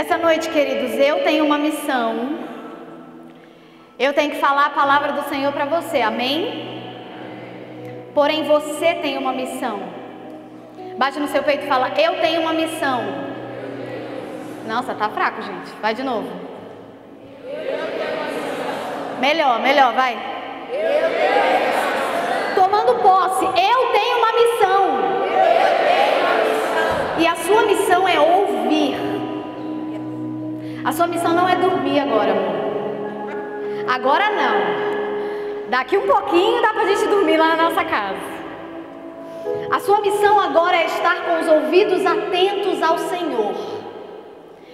Essa noite, queridos, eu tenho uma missão. Eu tenho que falar a palavra do Senhor para você, amém? Porém, você tem uma missão. Bate no seu peito e fala: eu tenho uma missão. Nossa, tá fraco, gente. Vai de novo. Melhor, vai. Tomando posse, eu tenho uma missão. E a sua missão é ouvir. A sua missão não é dormir agora, amor. Agora não. Daqui um pouquinho dá pra gente dormir lá na nossa casa. A sua missão agora é estar com os ouvidos atentos ao Senhor.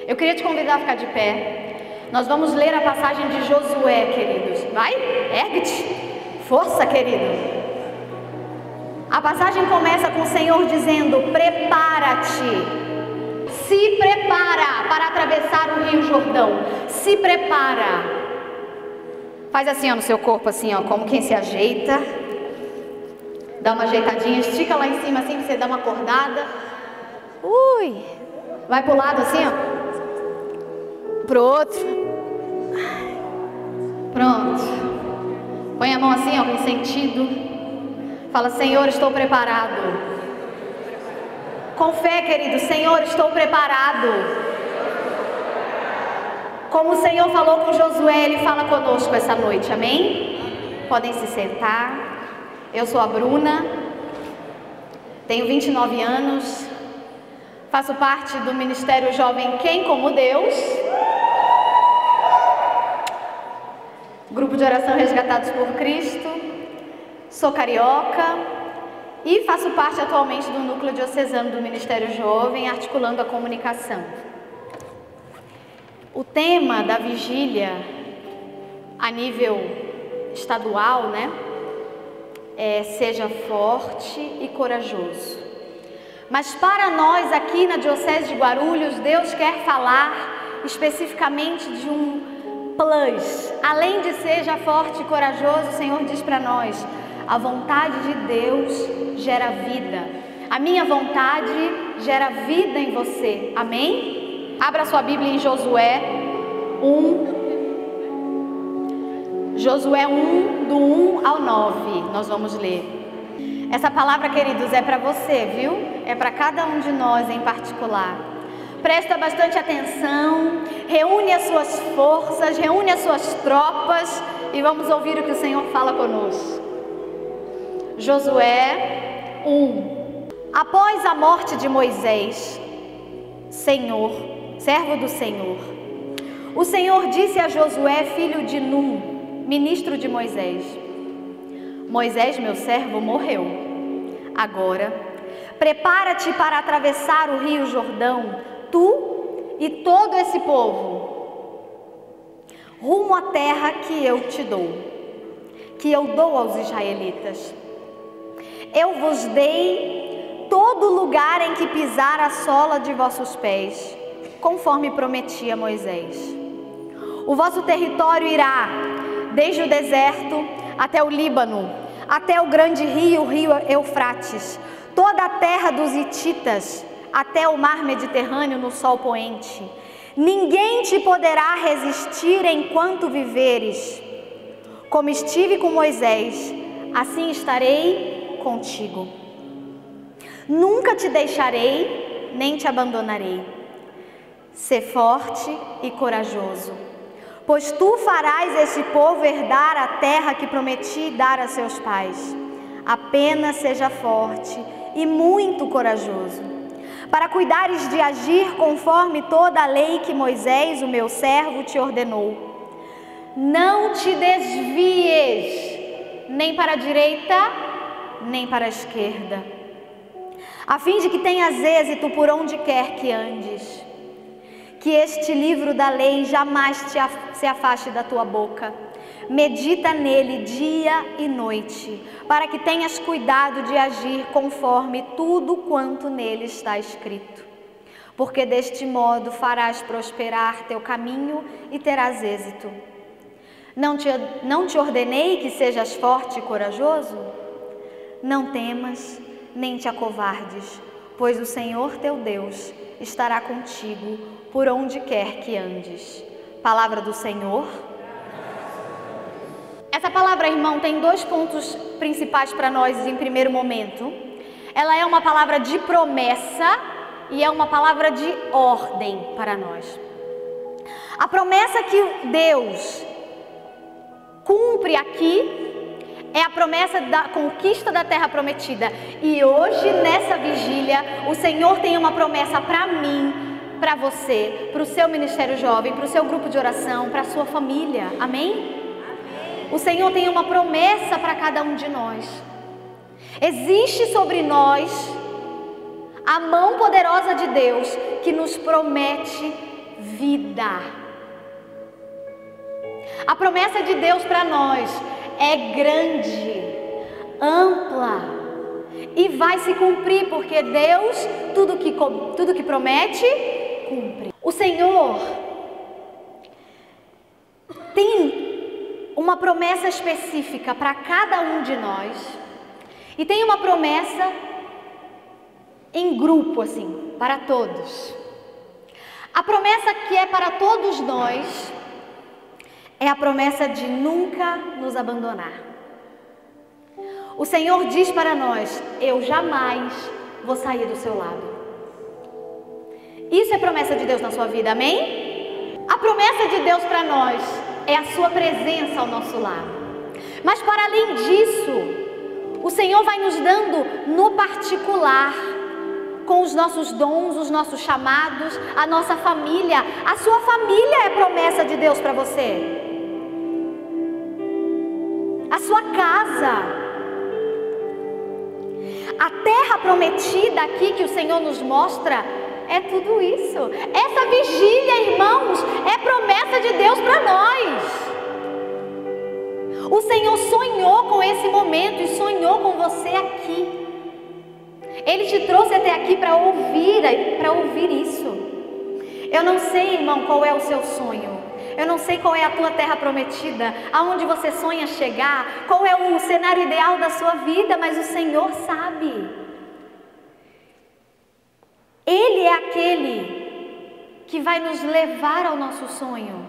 Eu queria te convidar a ficar de pé. Nós vamos ler a passagem de Josué, queridos. Vai, ergue-te. Força, querido. A passagem começa com o Senhor dizendo: prepara-te. Se prepara para atravessar o Rio Jordão. Se prepara. Faz assim, ó, no seu corpo, assim, ó, como quem se ajeita. Dá uma ajeitadinha, estica lá em cima, assim, pra você dar uma acordada. Ui. Vai pro lado, assim, ó. Pro outro. Pronto. Põe a mão assim, ó, com sentido. Fala: Senhor, estou preparado. Com fé, querido: Senhor, estou preparado. Como o Senhor falou com Josué, Ele fala conosco essa noite, amém? Podem se sentar. Eu sou a Bruna, tenho 29 anos, faço parte do Ministério Jovem Quem Como Deus, grupo de oração Resgatados por Cristo. Sou carioca e faço parte atualmente do núcleo diocesano do Ministério Jovem, articulando a comunicação. O tema da vigília a nível estadual, né, é seja forte e corajoso. Mas para nós aqui na Diocese de Guarulhos, Deus quer falar especificamente de um plus. Além de seja forte e corajoso, o Senhor diz para nós: a vontade de Deus gera vida. A minha vontade gera vida em você. Amém? Abra sua Bíblia em Josué 1. Josué 1, do 1 ao 9. Nós vamos ler. Essa palavra, queridos, é para você, viu? É para cada um de nós em particular. Presta bastante atenção. Reúne as suas forças, reúne as suas tropas e vamos ouvir o que o Senhor fala conosco. Josué 1. Após a morte de Moisés, servo do Senhor, o Senhor disse a Josué, filho de Num, ministro de Moisés: Moisés, meu servo, morreu. Agora, prepara-te para atravessar o Rio Jordão, tu e todo esse povo, rumo à terra que eu te dou, que eu dou aos israelitas. Eu vos dei todo lugar em que pisar a sola de vossos pés, conforme prometi a Moisés. O vosso território irá desde o deserto até o Líbano, até o grande rio, o rio Eufrates, toda a terra dos hititas, até o mar Mediterrâneo no sol poente. Ninguém te poderá resistir enquanto viveres. Como estive com Moisés, assim estarei contigo. Nunca te deixarei, nem te abandonarei. Sê forte e corajoso, pois tu farás este povo herdar a terra que prometi dar a seus pais. Apenas seja forte e muito corajoso, para cuidares de agir conforme toda a lei que Moisés, o meu servo, te ordenou. Não te desvies, nem para a direita, nem para a esquerda, a fim de que tenhas êxito por onde quer que andes. Que este livro da lei jamais se afaste da tua boca. Medita nele dia e noite, para que tenhas cuidado de agir conforme tudo quanto nele está escrito. Porque deste modo farás prosperar teu caminho e terás êxito. Não te ordenei que sejas forte e corajoso? Não temas, nem te acovardes, pois o Senhor teu Deus estará contigo por onde quer que andes. Palavra do Senhor. Essa palavra, irmão, tem 2 pontos principais para nós em primeiro momento. Ela é uma palavra de promessa e é uma palavra de ordem para nós. A promessa que Deus cumpre aqui é a promessa da conquista da terra prometida. E hoje, nessa vigília, o Senhor tem uma promessa para mim, para você, para o seu ministério jovem, para o seu grupo de oração, para a sua família. Amém? O Senhor tem uma promessa para cada um de nós. Existe sobre nós a mão poderosa de Deus que nos promete vida. A promessa de Deus para nós é grande, ampla e vai se cumprir, porque Deus, tudo que promete, cumpre. O Senhor tem uma promessa específica para cada um de nós e tem uma promessa em grupo, assim, para todos. A promessa que é para todos nós é a promessa de nunca nos abandonar. O Senhor diz para nós: eu jamais vou sair do seu lado. Isso é promessa de Deus na sua vida, amém? A promessa de Deus para nós é a sua presença ao nosso lado. Mas para além disso, o Senhor vai nos dando no particular, com os nossos dons, os nossos chamados, a nossa família. A sua família é promessa de Deus para você. A sua casa. A terra prometida aqui que o Senhor nos mostra é tudo isso. Essa vigília, irmãos, é promessa de Deus para nós. O Senhor sonhou com esse momento e sonhou com você aqui. Ele te trouxe até aqui para ouvir isso. Eu não sei, irmão, qual é o seu sonho. Eu não sei qual é a tua terra prometida, aonde você sonha chegar, qual é o cenário ideal da sua vida, mas o Senhor sabe. Ele é aquele que vai nos levar ao nosso sonho.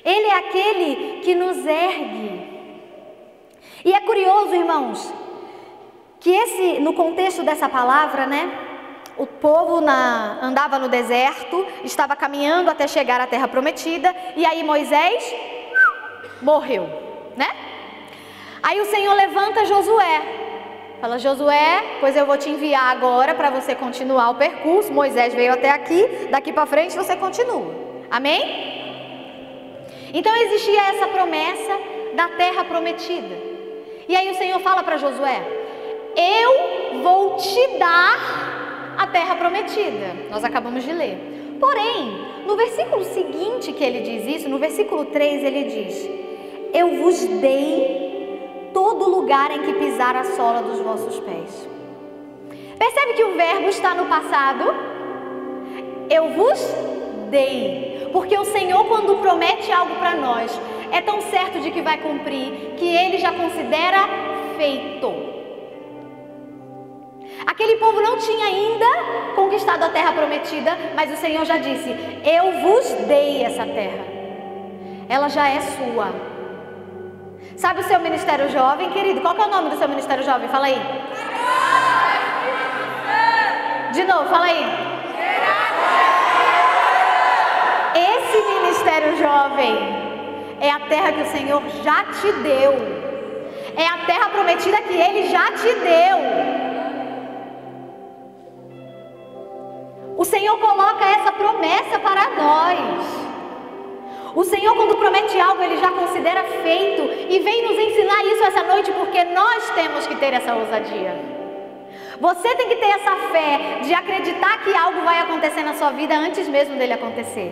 Ele é aquele que nos ergue. E é curioso, irmãos, que no contexto dessa palavra, né? O povo andava no deserto, estava caminhando até chegar à terra prometida, e aí Moisés morreu, né? Aí o Senhor levanta Josué, fala: Josué, pois eu vou te enviar agora para você continuar o percurso. Moisés veio até aqui, daqui para frente você continua, amém? Então existia essa promessa da terra prometida, e aí o Senhor fala para Josué: eu vou te dar a terra prometida. Nós acabamos de ler. Porém, no versículo seguinte que ele diz isso, no versículo 3 ele diz: eu vos dei todo lugar em que pisar a sola dos vossos pés. Percebe que o verbo está no passado? Eu vos dei. Porque o Senhor, quando promete algo para nós, é tão certo de que vai cumprir, que ele já considera feito. Aquele povo não tinha ainda conquistado a terra prometida, mas o Senhor já disse: eu vos dei essa terra. Ela já é sua. Sabe o seu ministério jovem, querido? Qual que é o nome do seu ministério jovem? Fala aí. De novo, fala aí. Esse ministério jovem é a terra que o Senhor já te deu. É a terra prometida que Ele já te deu. O Senhor coloca essa promessa para nós. O Senhor, quando promete algo, Ele já considera feito. E vem nos ensinar isso essa noite, porque nós temos que ter essa ousadia. Você tem que ter essa fé de acreditar que algo vai acontecer na sua vida antes mesmo dele acontecer.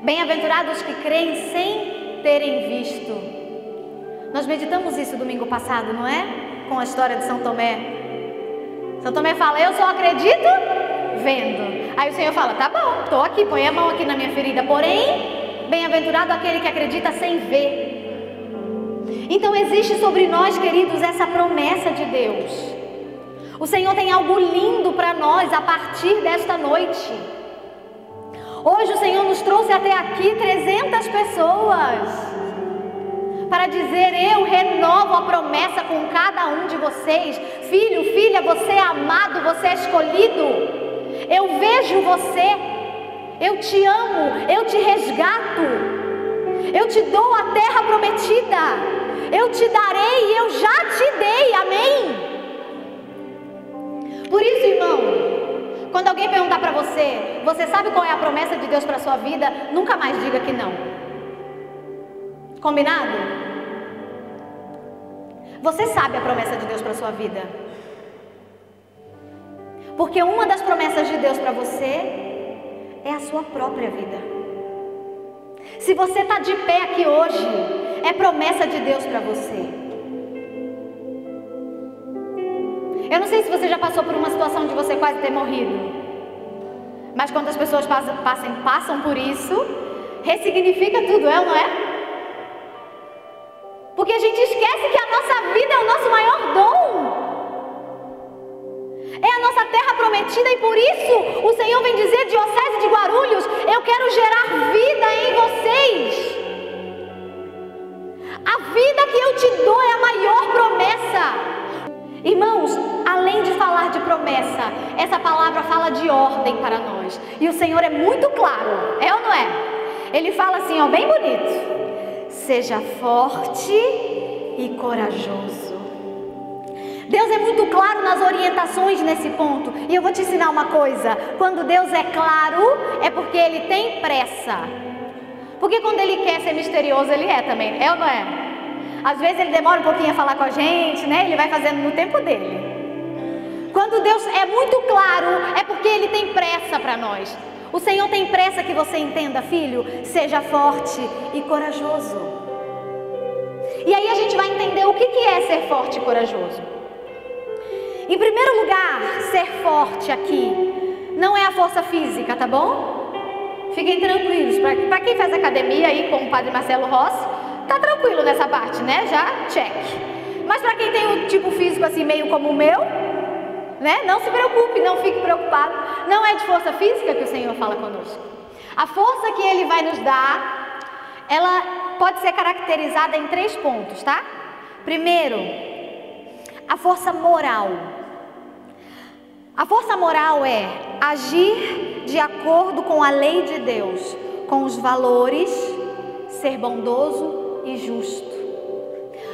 Bem-aventurados que creem sem terem visto. Nós meditamos isso domingo passado, não é? Com a história de São Tomé. São Tomé fala: eu só acredito vendo. Aí o Senhor fala: tá bom, estou aqui, põe a mão aqui na minha ferida. Porém, bem-aventurado aquele que acredita sem ver. Então existe sobre nós, queridos, essa promessa de Deus. O Senhor tem algo lindo para nós a partir desta noite. Hoje o Senhor nos trouxe até aqui 300 pessoas para dizer: eu renovo a promessa com cada um de vocês. Filho, filha, você é amado, você é escolhido. Eu vejo você, eu te amo, eu te resgato, eu te dou a terra prometida, eu te darei e eu já te dei, amém? Por isso, irmão, quando alguém perguntar para você, você sabe qual é a promessa de Deus para a sua vida? Nunca mais diga que não. Combinado? Você sabe a promessa de Deus para a sua vida. Porque uma das promessas de Deus para você é a sua própria vida. Se você está de pé aqui hoje, é promessa de Deus para você. Eu não sei se você já passou por uma situação de você quase ter morrido. Mas quando as pessoas passam por isso, ressignifica tudo, é ou não é? Porque a gente esquece que a nossa vida é o nosso maior dom. É a nossa terra prometida e por isso o Senhor vem dizer: Diocese de Guarulhos, eu quero gerar vida em vocês. A vida que eu te dou é a maior promessa. Irmãos, além de falar de promessa, essa palavra fala de ordem para nós. E o Senhor é muito claro, é ou não é? Ele fala assim, ó, bem bonito: seja forte e corajoso. Deus é muito claro nas orientações nesse ponto. E eu vou te ensinar uma coisa: quando Deus é claro, é porque Ele tem pressa. Porque quando Ele quer ser misterioso, Ele é também, é ou não é? Às vezes Ele demora um pouquinho a falar com a gente, né? Ele vai fazendo no tempo dele. Quando Deus é muito claro, é porque Ele tem pressa para nós. O Senhor tem pressa que você entenda, filho, seja forte e corajoso. E aí a gente vai entender o que é ser forte e corajoso. Em primeiro lugar, ser forte aqui não é a força física, tá bom? Fiquem tranquilos. Para quem faz academia aí com o Padre Marcelo Rossi, tá tranquilo nessa parte, né? Já check. Mas para quem tem um tipo físico assim meio como o meu, né? Não se preocupe, não fique preocupado. Não é de força física que o Senhor fala conosco. A força que Ele vai nos dar, ela pode ser caracterizada em 3 pontos, tá? Primeiro, a força moral. A força moral é agir de acordo com a lei de Deus, com os valores, ser bondoso e justo.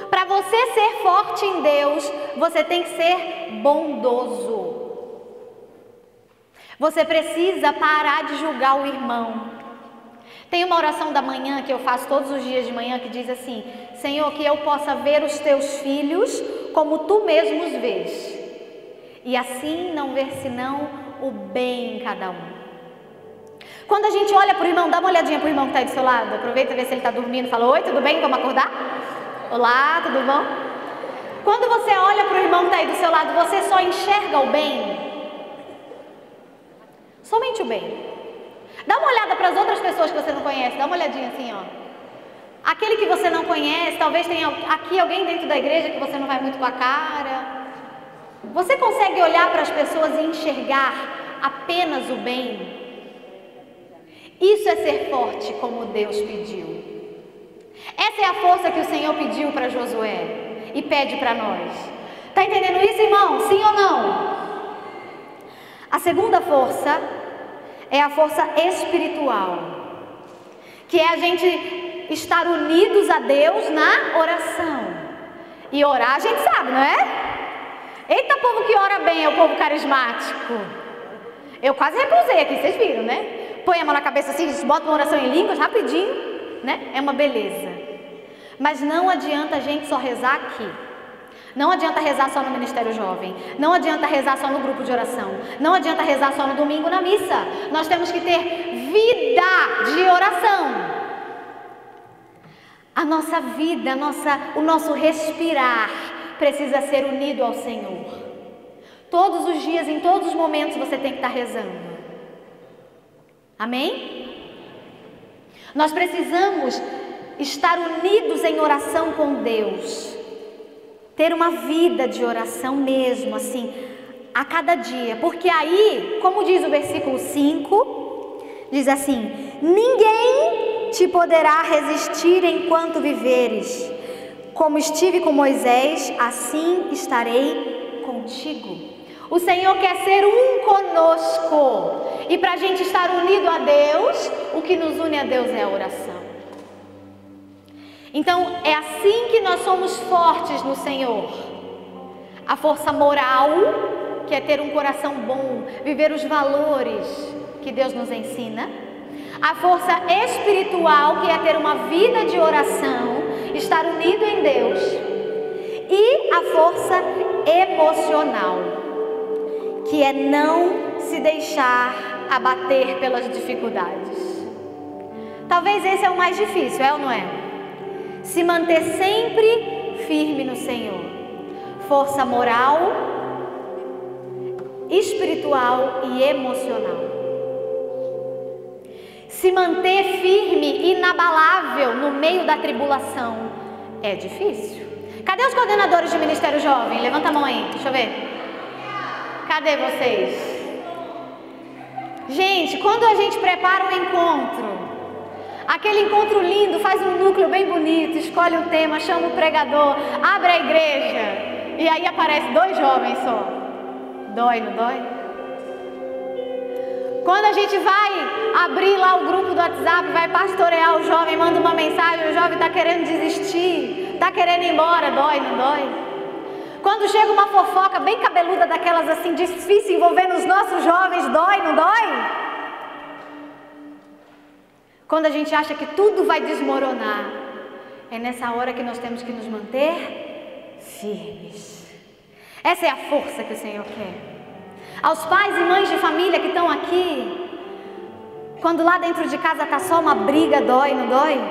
Para você ser forte em Deus, você tem que ser bondoso. Você precisa parar de julgar o irmão. Tem uma oração da manhã que eu faço todos os dias de manhã que diz assim: Senhor, que eu possa ver os teus filhos como tu mesmo os vês, e assim não ver senão o bem em cada um. Quando a gente olha para o irmão, dá uma olhadinha para o irmão que está aí do seu lado, aproveita e vê se ele está dormindo, fala: oi, tudo bem? Vamos acordar? Olá, tudo bom? Quando você olha para o irmão que está aí do seu lado, você só enxerga o bem? Somente o bem. Dá uma olhada para as outras pessoas que você não conhece, dá uma olhadinha assim, ó. Aquele que você não conhece, talvez tenha aqui alguém dentro da igreja que você não vai muito com a cara. Você consegue olhar para as pessoas e enxergar apenas o bem? Isso é ser forte como Deus pediu. Essa é a força que o Senhor pediu para Josué e pede para nós. Está entendendo isso, irmão? Sim ou não? A segunda força é a força espiritual, que é a gente estar unidos a Deus na oração. E orar a gente sabe, não é? Eita, povo que ora bem, é o povo carismático. Eu quase repousei aqui, vocês viram, né? Põe a mão na cabeça assim, bota uma oração em línguas rapidinho, né? É uma beleza. Mas não adianta a gente só rezar aqui. Não adianta rezar só no Ministério Jovem. Não adianta rezar só no grupo de oração. Não adianta rezar só no domingo na missa. Nós temos que ter vida de oração. A nossa vida, o nosso respirar precisa ser unido ao Senhor. Todos os dias, em todos os momentos, você tem que estar rezando. Amém? Nós precisamos estar unidos em oração com Deus. Ter uma vida de oração mesmo, assim, a cada dia, porque aí, como diz o versículo 5, diz assim: ninguém te poderá resistir enquanto viveres. Como estive com Moisés, assim estarei contigo. O Senhor quer ser um conosco, e para a gente estar unido a Deus, o que nos une a Deus é a oração. Então é assim que nós somos fortes no Senhor. A força moral, que é ter um coração bom, viver os valores que Deus nos ensina. A força espiritual, que é ter uma vida de oração, estar unido em Deus. E a força emocional, que é não se deixar abater pelas dificuldades. Talvez esse é o mais difícil, é ou não é? Se manter sempre firme no Senhor. Força moral, espiritual e emocional. Se manter firme, inabalável no meio da tribulação é difícil. Cadê os coordenadores de Ministério Jovem? Levanta a mão aí, deixa eu ver. Cadê vocês? Gente, quando a gente prepara um encontro, aquele encontro lindo, faz um núcleo bem bonito, escolhe o tema, chama o pregador, abre a igreja, e aí aparece 2 jovens só. Dói, não dói? Quando a gente vai abrir lá o grupo do WhatsApp, vai pastorear o jovem, manda uma mensagem, o jovem está querendo desistir, está querendo ir embora, dói, não dói? Quando chega uma fofoca bem cabeluda daquelas assim, difícil, envolvendo os nossos jovens, dói, não dói? Quando a gente acha que tudo vai desmoronar, é nessa hora que nós temos que nos manter firmes. Essa é a força que o Senhor quer. Aos pais e mães de família que estão aqui, quando lá dentro de casa está só uma briga, dói, não dói?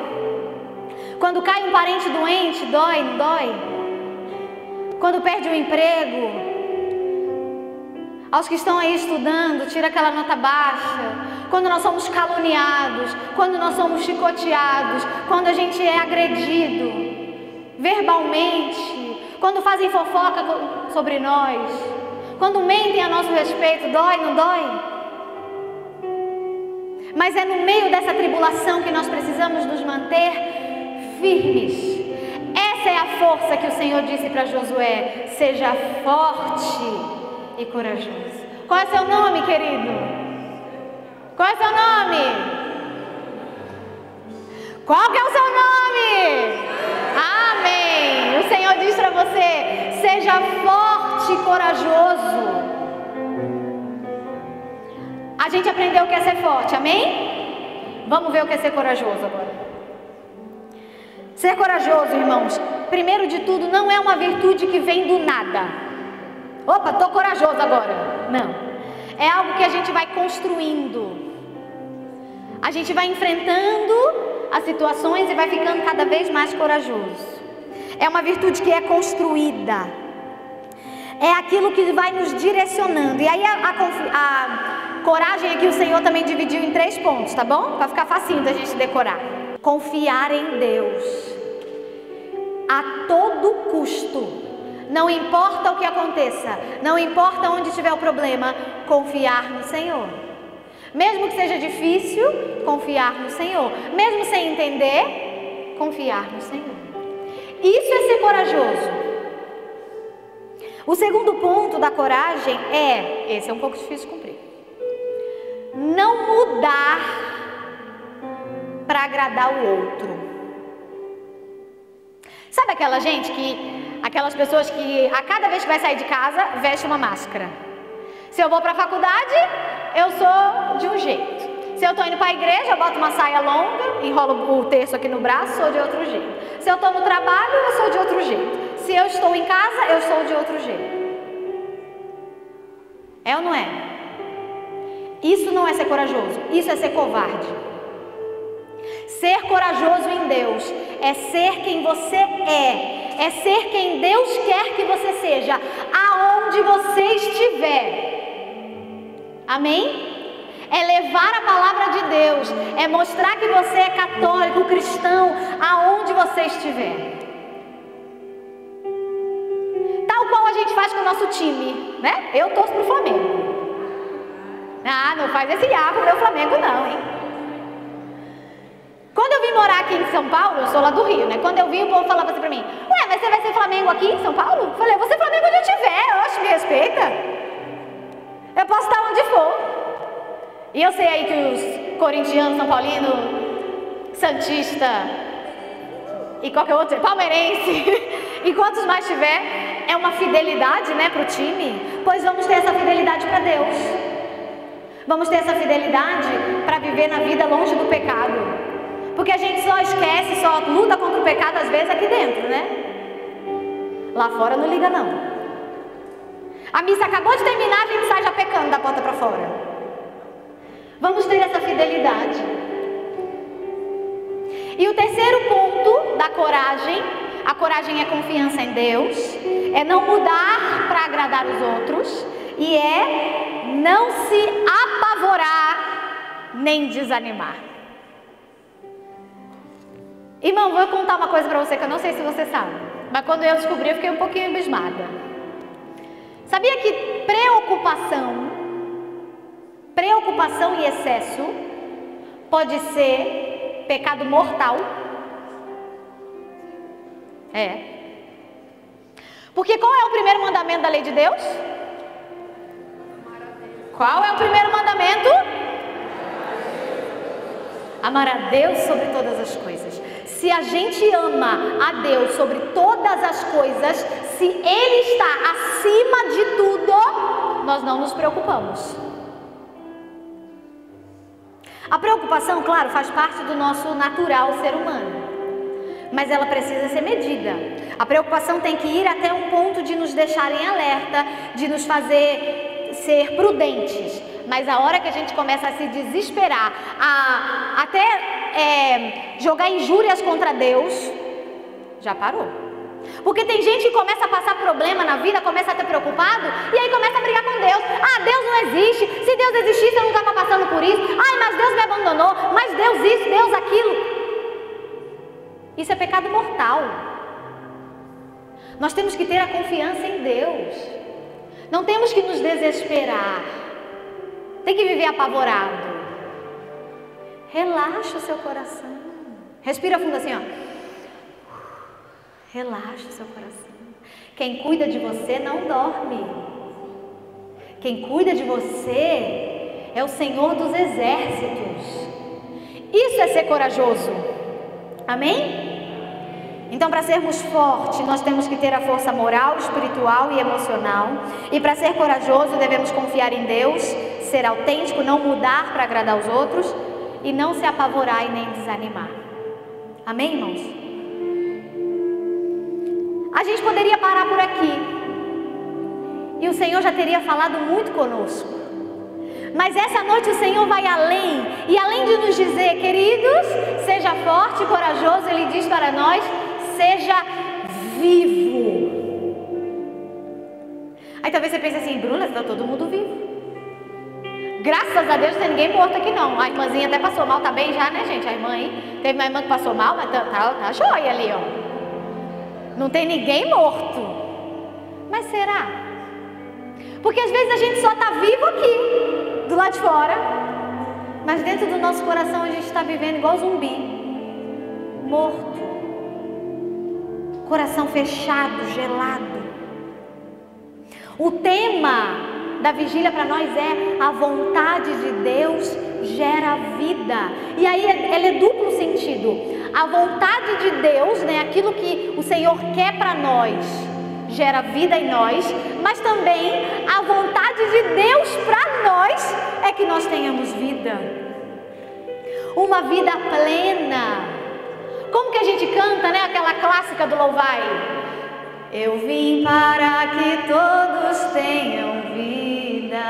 Quando cai um parente doente, dói, não dói? Quando perde o emprego, aos que estão aí estudando, tira aquela nota baixa, quando nós somos caluniados, quando nós somos chicoteados, quando a gente é agredido verbalmente, quando fazem fofoca sobre nós, quando mentem a nosso respeito, dói, não dói? Mas é no meio dessa tribulação que nós precisamos nos manter firmes. Essa é a força que o Senhor disse para Josué: seja forte e corajoso. Qual é seu nome, querido? Qual é seu nome? Qual que é o seu nome? Amém. O Senhor diz para você: seja forte e corajoso. A gente aprendeu o que é ser forte, amém? Vamos ver o que é ser corajoso agora. Ser corajoso, irmãos, primeiro de tudo, não é uma virtude que vem do nada. Opa, estou corajoso agora. Não. É algo que a gente vai construindo. A gente vai enfrentando as situações e vai ficando cada vez mais corajoso. É uma virtude que é construída. É aquilo que vai nos direcionando. E aí a coragem aqui o Senhor também dividiu em 3 pontos, tá bom? Para ficar facinho da gente decorar. Confiar em Deus a todo custo. Não importa o que aconteça, não importa onde estiver o problema, confiar no Senhor. Mesmo que seja difícil, confiar no Senhor. Mesmo sem entender, confiar no Senhor. Isso é ser corajoso. O segundo ponto da coragem esse é um pouco difícil de cumprir. Não mudar para agradar o outro. Sabe aquelas pessoas que a cada vez que vai sair de casa, veste uma máscara. Se eu vou para a faculdade, eu sou de um jeito. Se eu estou indo para a igreja, eu boto uma saia longa, enrolo o terço aqui no braço, sou de outro jeito. Se eu estou no trabalho, eu sou de outro jeito. Se eu estou em casa, eu sou de outro jeito. É ou não é? Isso não é ser corajoso, isso é ser covarde. Ser corajoso em Deus é ser quem você é ser quem Deus quer que você seja, aonde você estiver. Amém? É levar a palavra de Deus, é mostrar que você é católico, cristão, aonde você estiver. Tal qual a gente faz com o nosso time, né? Eu torço pro Flamengo. Ah, não faz esse ar com o meu Flamengo não, hein? Quando eu vim morar aqui em São Paulo, eu sou lá do Rio, né? Quando eu vim, o povo falava assim pra mim: ué, mas você vai ser Flamengo aqui em São Paulo? Eu falei: eu vou ser Flamengo onde eu estiver, eu acho que me respeita. Eu posso estar onde for. E eu sei aí que os corintianos, São Paulino, Santista e qualquer outro, palmeirense, e quantos mais tiver, é uma fidelidade, né, pro time. Pois vamos ter essa fidelidade para Deus. Vamos ter essa fidelidade para viver na vida longe do pecado. Porque a gente só esquece, só luta contra o pecado às vezes aqui dentro, né? Lá fora não liga não. A missa acabou de terminar, a gente sai já pecando da porta para fora. Vamos ter essa fidelidade. E o terceiro ponto da coragem, a coragem é confiança em Deus, é não mudar para agradar os outros e é não se apavorar nem desanimar. Irmão, vou contar uma coisa para você que eu não sei se você sabe, mas quando eu descobri eu fiquei um pouquinho abismada. Sabia que preocupação e excesso pode ser pecado mortal? É. Porque qual é o primeiro mandamento da lei de Deus? Qual é o primeiro mandamento? Amar a Deus sobre todas as coisas. Se a gente ama a Deus sobre todas as coisas, se Ele está acima de tudo, nós não nos preocupamos. A preocupação, claro, faz parte do nosso natural ser humano, mas ela precisa ser medida. A preocupação tem que ir até um ponto de nos deixar em alerta, de nos fazer ser prudentes. Mas a hora que a gente começa a se desesperar, a até jogar injúrias contra Deus, já parou. Porque tem gente que começa a passar problema na vida, começa a estar preocupado, e aí começa a brigar com Deus. Ah, Deus não existe. Se Deus existisse, eu não estava passando por isso. Ai, mas Deus me abandonou. Mas Deus isso, Deus aquilo. Isso é pecado mortal. Nós temos que ter a confiança em Deus. Não temos que nos desesperar. Tem que viver apavorado. Relaxa o seu coração. Respira fundo assim, ó. Relaxa o seu coração. Quem cuida de você não dorme. Quem cuida de você é o Senhor dos Exércitos. Isso é ser corajoso. Amém? Então, para sermos fortes, nós temos que ter a força moral, espiritual e emocional. E para ser corajoso, devemos confiar em Deus, ser autêntico, não mudar para agradar os outros e não se apavorar e nem desanimar. Amém, irmãos? A gente poderia parar por aqui e o Senhor já teria falado muito conosco. Mas essa noite o Senhor vai além. E além de nos dizer, queridos, seja forte e corajoso, Ele diz para nós, seja vivo. Aí talvez você pense assim, Bruna, está todo mundo vivo. Graças a Deus não tem ninguém morto aqui não. A irmãzinha até passou mal, tá bem já, né, gente? A irmã aí, teve uma irmã que passou mal, mas tá joia ali, ó. Não tem ninguém morto. Mas será? Porque às vezes a gente só está vivo aqui, do lado de fora, mas dentro do nosso coração a gente está vivendo igual zumbi, morto, coração fechado, gelado. O tema da vigília para nós é a vontade de Deus gera vida. E aí ele é duplo sentido. A vontade de Deus, né, aquilo que o Senhor quer para nós, gera vida em nós, mas também a vontade de Deus para nós é que nós tenhamos vida. Uma vida plena. Como que a gente canta, né, aquela clássica do Louvai? Eu vim para que todos tenham vida,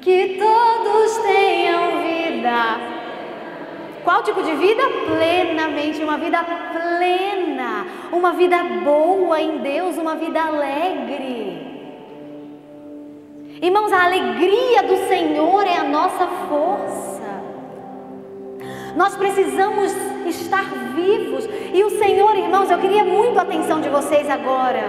que todos tenham vida. Qual tipo de vida? Plenamente, uma vida plena, uma vida boa em Deus, uma vida alegre. Irmãos, a alegria do Senhor é a nossa força. Nós precisamos estar vivos. E o Senhor, irmãos, eu queria muito a atenção de vocês agora.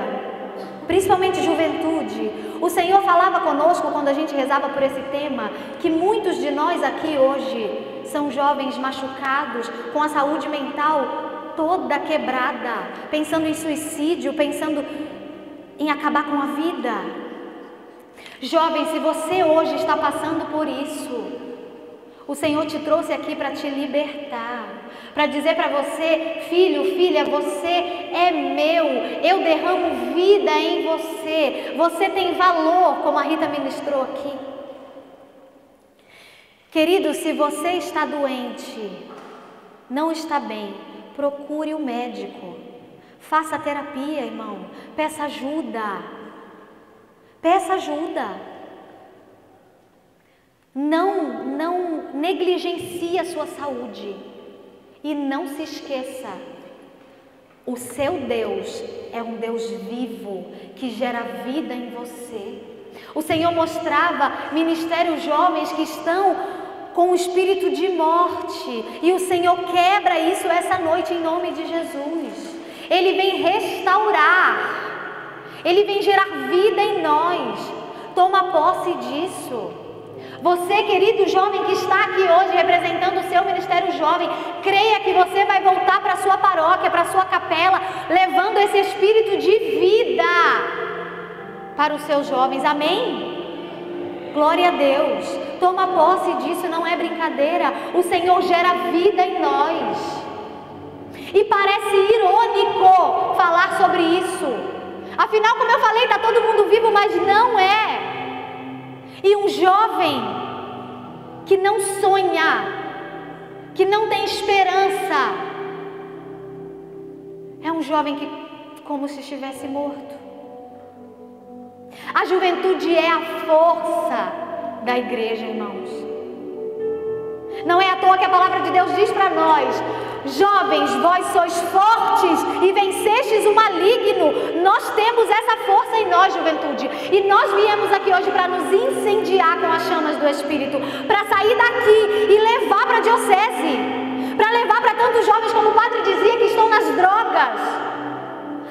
principalmente juventude. O Senhor falava conosco quando a gente rezava por esse tema, que muitos de nós aqui hoje são jovens machucados, com a saúde mental toda quebrada, pensando em suicídio, pensando em acabar com a vida. Jovem, se você hoje está passando por isso, o Senhor te trouxe aqui para te libertar, para dizer para você: filho, filha, você é meu, eu derramo vida em você, você tem valor, como a Rita ministrou aqui. Querido, se você está doente, não está bem, procure um médico, faça terapia, irmão, peça ajuda, peça ajuda. Não negligencie a sua saúde. E não se esqueça, o seu Deus é um Deus vivo, que gera vida em você. O Senhor mostrava ministérios jovens que estão com o espírito de morte, e o Senhor quebra isso essa noite em nome de Jesus. Ele vem restaurar, Ele vem gerar vida em nós. Toma posse disso. Você, querido jovem que está aqui hoje representando o seu ministério jovem, creia que você vai voltar para a sua paróquia, para a sua capela, levando esse espírito de vida para os seus jovens. Amém? Glória a Deus. Toma posse disso, não é brincadeira. O Senhor gera vida em nós. E parece irônico falar sobre isso. Afinal, como eu falei, está todo mundo vivo, mas não é. E um jovem que não sonha, que não tem esperança, é um jovem que como se estivesse morto. A juventude é a força da igreja, irmãos. Não é à toa que a palavra de Deus diz para nós: jovens, vós sois fortes e vencestes o maligno. Nós temos essa força em nós, juventude. E nós viemos aqui hoje para nos incendiar com as chamas do Espírito, para sair daqui e levar para a diocese, para levar para tantos jovens, como o padre dizia, que estão nas drogas.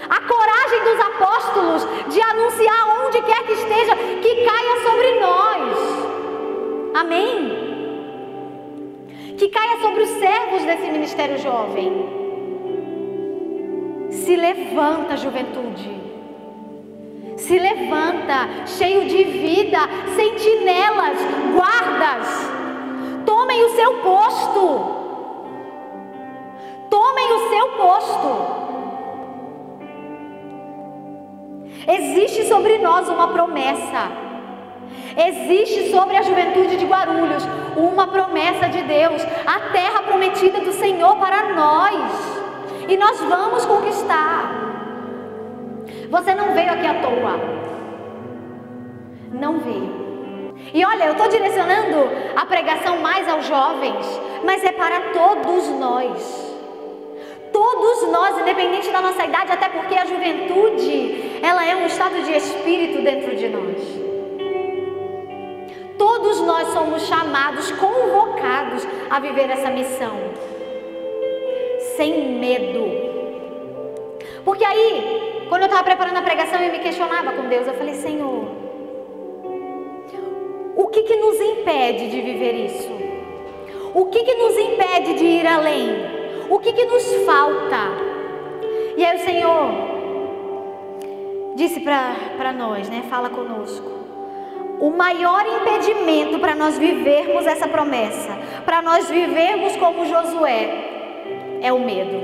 A coragem dos apóstolos de anunciar onde quer que esteja, que caia sobre nós. Amém? Que caia sobre os servos desse ministério jovem. Se levanta, juventude. Se levanta, cheio de vida, sentinelas, guardas. Tomem o seu posto. Tomem o seu posto. Existe sobre nós uma promessa. Existe sobre a juventude de Guarulhos uma promessa de Deus, a terra prometida do Senhor para nós, e nós vamos conquistar. Você não veio aqui à toa, não veio. E olha, eu estou direcionando a pregação mais aos jovens, mas é para todos nós. Todos nós, independente da nossa idade, até porque a juventude, ela é um estado de espírito dentro de nós. Todos nós somos chamados, convocados a viver essa missão, sem medo. Porque aí, quando eu estava preparando a pregação, eu me questionava com Deus. Eu falei: Senhor, o que nos impede de viver isso? O que nos impede de ir além? O que nos falta? E aí o Senhor disse para nós, né? Fala conosco. O maior impedimento para nós vivermos essa promessa, para nós vivermos como Josué, é o medo.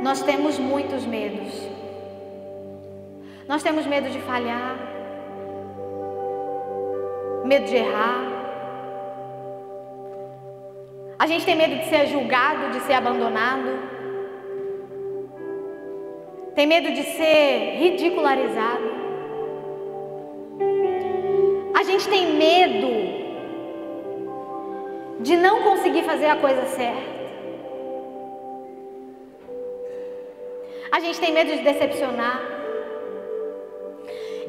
Nós temos muitos medos. Nós temos medo de falhar, medo de errar. A gente tem medo de ser julgado, de ser abandonado. Tem medo de ser ridicularizado. A gente tem medo de não conseguir fazer a coisa certa. A gente tem medo de decepcionar.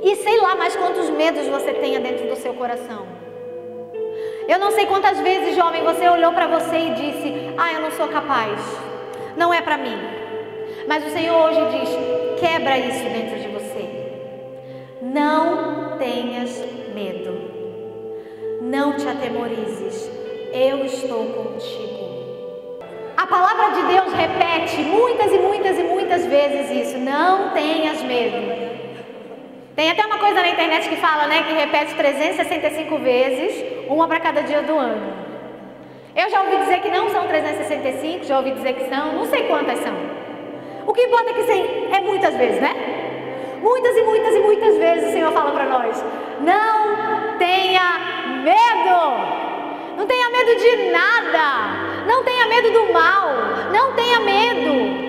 E sei lá mais quantos medos você tenha dentro do seu coração. Eu não sei quantas vezes, jovem, você olhou para você e disse: eu não sou capaz, não é para mim. Mas o Senhor hoje diz: Quebra isso dentro de você. Não tenhas medo. Não te atemorizes. Eu estou contigo. A palavra de Deus repete muitas e muitas e muitas vezes isso. Não tenhas medo. Tem até uma coisa na internet que fala, né, que repete 365 vezes, uma para cada dia do ano. Eu já ouvi dizer que não são 365, já ouvi dizer que são, não sei quantas são. O que importa é que é muitas vezes, né? Muitas e muitas e muitas vezes o Senhor fala para nós: não tenha medo. Não tenha medo de nada. Não tenha medo do mal. Não tenha medo.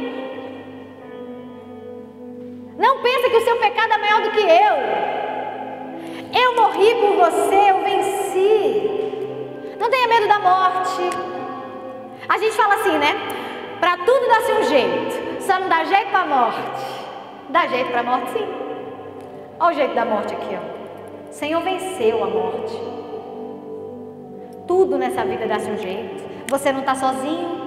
Não pense que o seu pecado é maior do que eu. Eu morri por você, eu venci. Não tenha medo da morte. A gente fala assim, né? Para tudo dá-se um jeito. Só não dá jeito para a morte. Dá jeito para a morte, sim. Olha o jeito da morte aqui, ó. O Senhor venceu a morte. Tudo nessa vida dá-se um jeito. Você não está sozinho.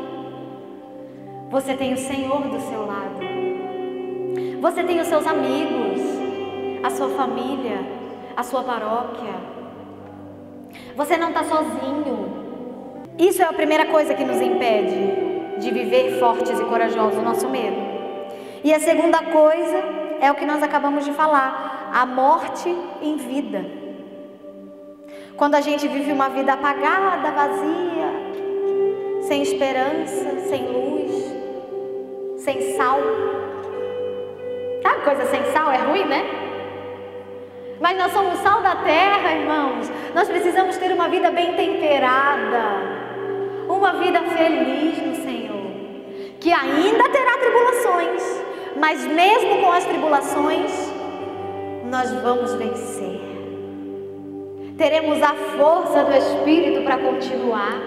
Você tem o Senhor do seu lado. Você tem os seus amigos, a sua família, a sua paróquia. Você não está sozinho. Isso é a primeira coisa que nos impede de viver fortes e corajosos, o nosso medo. E a segunda coisa é o que nós acabamos de falar: a morte em vida. Quando a gente vive uma vida apagada, vazia, sem esperança, sem luz, sem sal. Sabe, coisa sem sal é ruim, né? Mas nós somos sal da terra, irmãos. Nós precisamos ter uma vida bem temperada, uma vida feliz no Senhor, que ainda terá tribulações, mas mesmo com as tribulações, nós vamos vencer. Teremos a força do Espírito para continuar.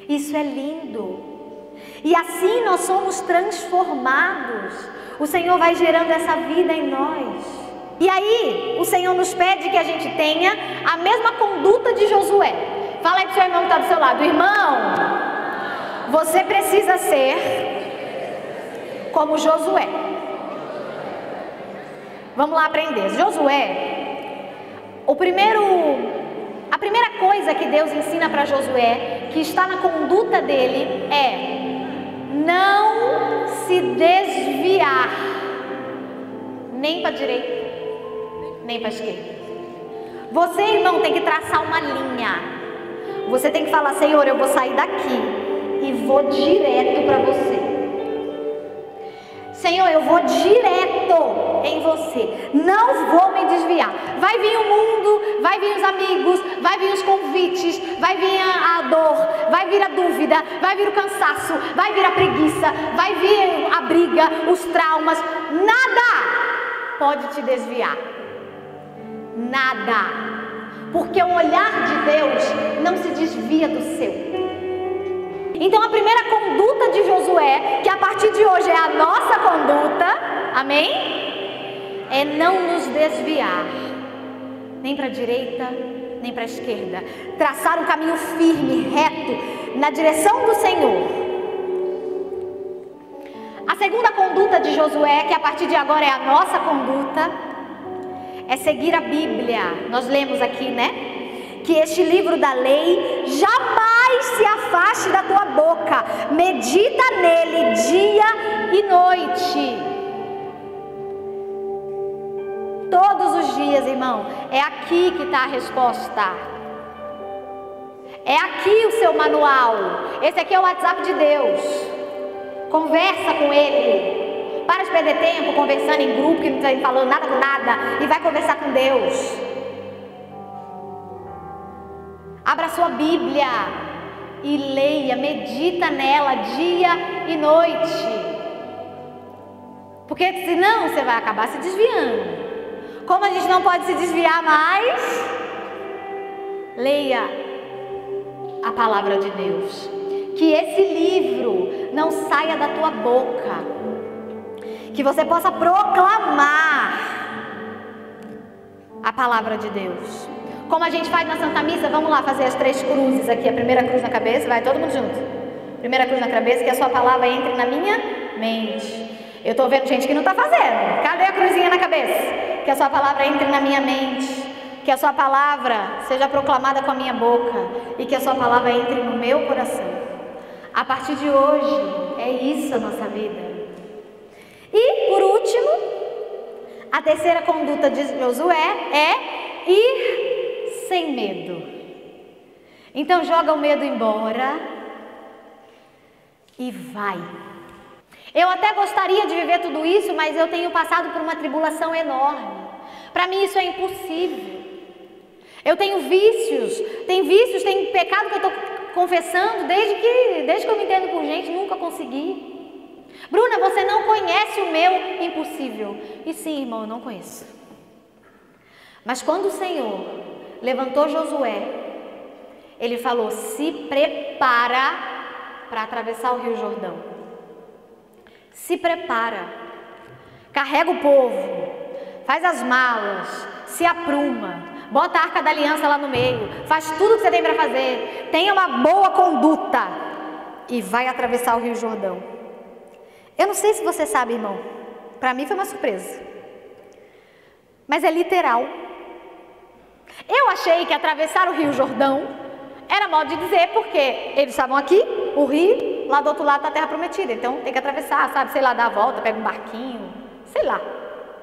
Isso é lindo. E assim nós somos transformados. O Senhor vai gerando essa vida em nós. E aí, o Senhor nos pede que a gente tenha a mesma conduta de Josué. Fala aí pro seu irmão que está do seu lado: irmão, você precisa ser como Josué. Vamos lá aprender. Josué, a primeira coisa que Deus ensina para Josué, que está na conduta dele, é não se desviar nem para a direita, nem para a esquerda. Você, irmão, tem que traçar uma linha. Você tem que falar: Senhor, eu vou sair daqui e vou direto para você. Senhor, eu vou direto em você. Não vou me desviar. Vai vir o mundo, vai vir os amigos, vai vir os convites, vai vir a dor, vai vir a dúvida, vai vir o cansaço, vai vir a preguiça, vai vir a briga, os traumas. Nada pode te desviar. Nada. Porque o olhar de Deus não se desvia do seu. Então a primeira conduta de Josué, que a partir de hoje é a nossa conduta, amém? É não nos desviar, nem para a direita, nem para a esquerda. Traçar um caminho firme, reto, na direção do Senhor. A segunda conduta de Josué, que a partir de agora é a nossa conduta, é seguir a Bíblia. Nós lemos aqui, né? Que este livro da lei jamais se afaste da tua boca. Medita nele dia e noite. Todos os dias, irmão. É aqui que está a resposta. É aqui o seu manual. Esse aqui é o WhatsApp de Deus. Conversa com Ele. Para de perder tempo conversando em grupo que não está falando nada com nada. E vai conversar com Deus. Abra sua Bíblia e leia, medita nela dia e noite. Porque senão você vai acabar se desviando. Como a gente não pode se desviar mais, leia a palavra de Deus. Que esse livro não saia da tua boca. Que você possa proclamar a palavra de Deus. Como a gente faz na Santa Missa, vamos lá fazer as 3 cruzes aqui. A primeira cruz na cabeça, vai todo mundo junto. Primeira cruz na cabeça, que a sua palavra entre na minha mente. Eu estou vendo gente que não está fazendo. Cadê a cruzinha na cabeça? Que a sua palavra entre na minha mente, que a sua palavra seja proclamada com a minha boca e que a sua palavra entre no meu coração. A partir de hoje, é isso a nossa vida. E, por último, a terceira conduta de Josué é ir sem medo. Então joga o medo embora e vai. Eu até gostaria de viver tudo isso, mas eu tenho passado por uma tribulação enorme. Para mim isso é impossível. Eu tenho vícios, tem pecado que eu estou confessando desde que eu me entendo por gente, nunca consegui. Bruna, você não conhece o meu impossível. E sim, irmão, eu não conheço. Mas quando o Senhor levantou Josué, Ele falou, se prepara para atravessar o Rio Jordão. Se prepara. Carrega o povo. Faz as malas. Se apruma. Bota a Arca da Aliança lá no meio. Faz tudo o que você tem para fazer. Tenha uma boa conduta. E vai atravessar o Rio Jordão. Eu não sei se você sabe, irmão. Para mim foi uma surpresa. Mas é literal. Eu achei que atravessar o Rio Jordão era modo de dizer, porque eles estavam aqui, o rio, lá do outro lado está a terra prometida. Então tem que atravessar, sabe? Sei lá, dar a volta, pega um barquinho, sei lá.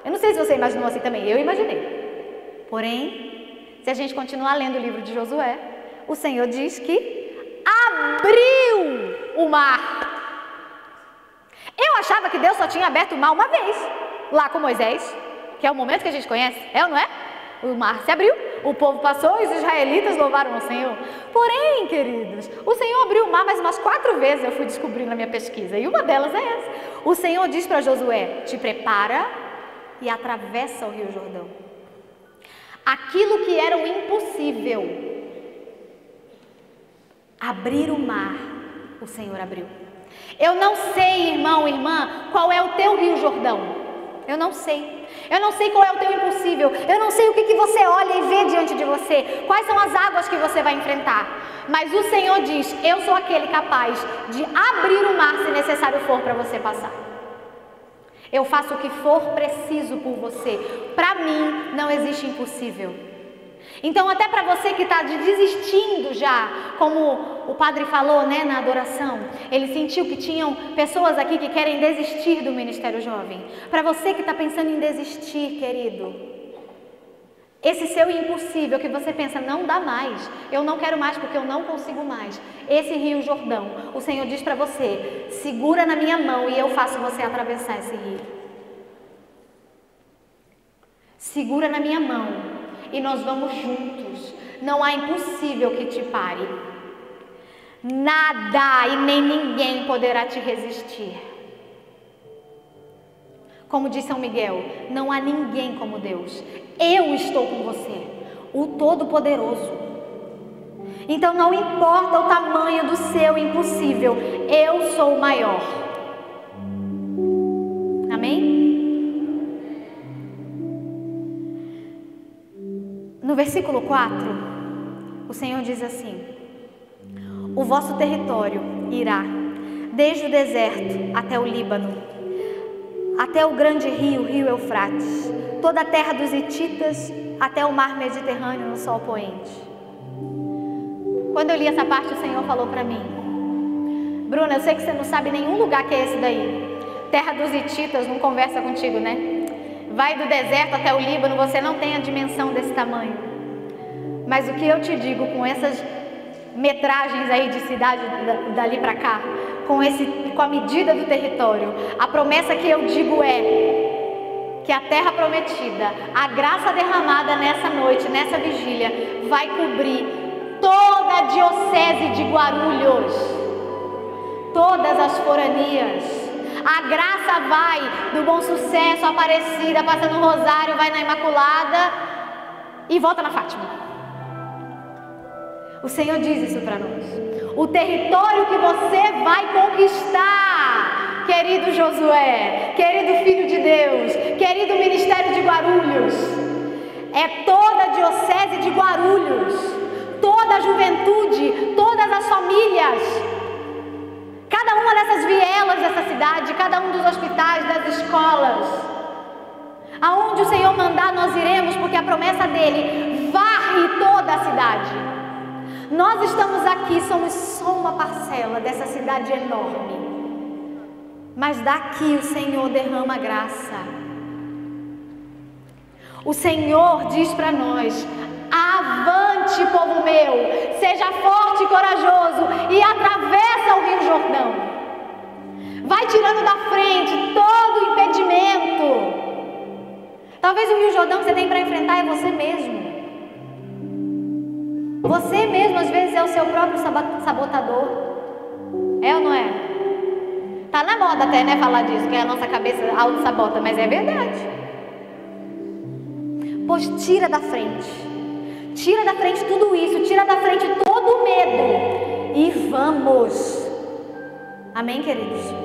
Eu não sei se você imaginou assim também, eu imaginei. Porém, se a gente continuar lendo o livro de Josué, o Senhor diz que abriu o mar. Eu achava que Deus só tinha aberto o mar uma vez, lá com Moisés, que é o momento que a gente conhece, é ou não é? O mar se abriu, o povo passou e os israelitas louvaram o Senhor. Porém, queridos, o Senhor abriu o mar mais umas 4 vezes, eu fui descobrindo na minha pesquisa, e uma delas é essa. O Senhor diz para Josué, te prepara e atravessa o Rio Jordão. Aquilo que era o impossível, abrir o mar, o Senhor abriu. Eu não sei, irmão, irmã, qual é o teu Rio Jordão. Eu não sei. Eu não sei qual é o teu impossível. Eu não sei o que você olha e vê diante de você. Quais são as águas que você vai enfrentar. Mas o Senhor diz, eu sou aquele capaz de abrir o mar se necessário for para você passar. Eu faço o que for preciso por você. Para mim não existe impossível. Então até para você que está desistindo já, como o padre falou, né, na adoração, ele sentiu que tinham pessoas aqui que querem desistir do Ministério Jovem. Para você que está pensando em desistir, querido, esse seu impossível que você pensa, não dá mais, eu não quero mais porque eu não consigo mais. Esse Rio Jordão, o Senhor diz para você, segura na minha mão e eu faço você atravessar esse rio. Segura na minha mão. E nós vamos juntos. Não há impossível que te pare. Nada e nem ninguém poderá te resistir. Como diz São Miguel, não há ninguém como Deus. Eu estou com você, o Todo-Poderoso. Então não importa o tamanho do seu impossível, eu sou o maior. Amém? No versículo 4, o Senhor diz assim, o vosso território irá desde o deserto até o Líbano, até o grande rio, rio Eufrates, toda a terra dos hititas, até o mar Mediterrâneo no sol poente. Quando eu li essa parte, o Senhor falou para mim, Bruna, eu sei que você não sabe nenhum lugar que é esse daí. Terra dos hititas não conversa contigo, né? Vai do deserto até o Líbano, você não tem a dimensão desse tamanho. Mas o que eu te digo, com essas metragens aí de cidade dali para cá, com a medida do território, a promessa que eu digo é que a terra prometida, a graça derramada nessa noite, nessa vigília, vai cobrir toda a diocese de Guarulhos, todas as foranias. A graça vai do Bom Sucesso, Aparecida, passando no Rosário, vai na Imaculada e volta na Fátima. O Senhor diz isso para nós. O território que você vai conquistar, querido Josué, querido Filho de Deus, querido Ministério de Guarulhos, é toda a diocese de Guarulhos, toda a juventude, todas as famílias. Cada uma dessas vielas dessa cidade, cada um dos hospitais, das promessa dele varre toda a cidade. Nós estamos aqui, somos só uma parcela dessa cidade enorme. Mas daqui o Senhor derrama graça. O Senhor diz para nós: avante, povo meu, seja forte e corajoso e atravessa o Rio Jordão. Vai tirando da frente todo o impedimento. Talvez o Rio Jordão que você tem para enfrentar é você mesmo. Você mesmo às vezes é o seu próprio sabotador. É ou não é? Tá na moda até, né, falar disso, que a nossa cabeça auto-sabota, mas é verdade. Pois tira da frente. Tira da frente tudo isso, tira da frente todo o medo. E vamos. Amém, queridos?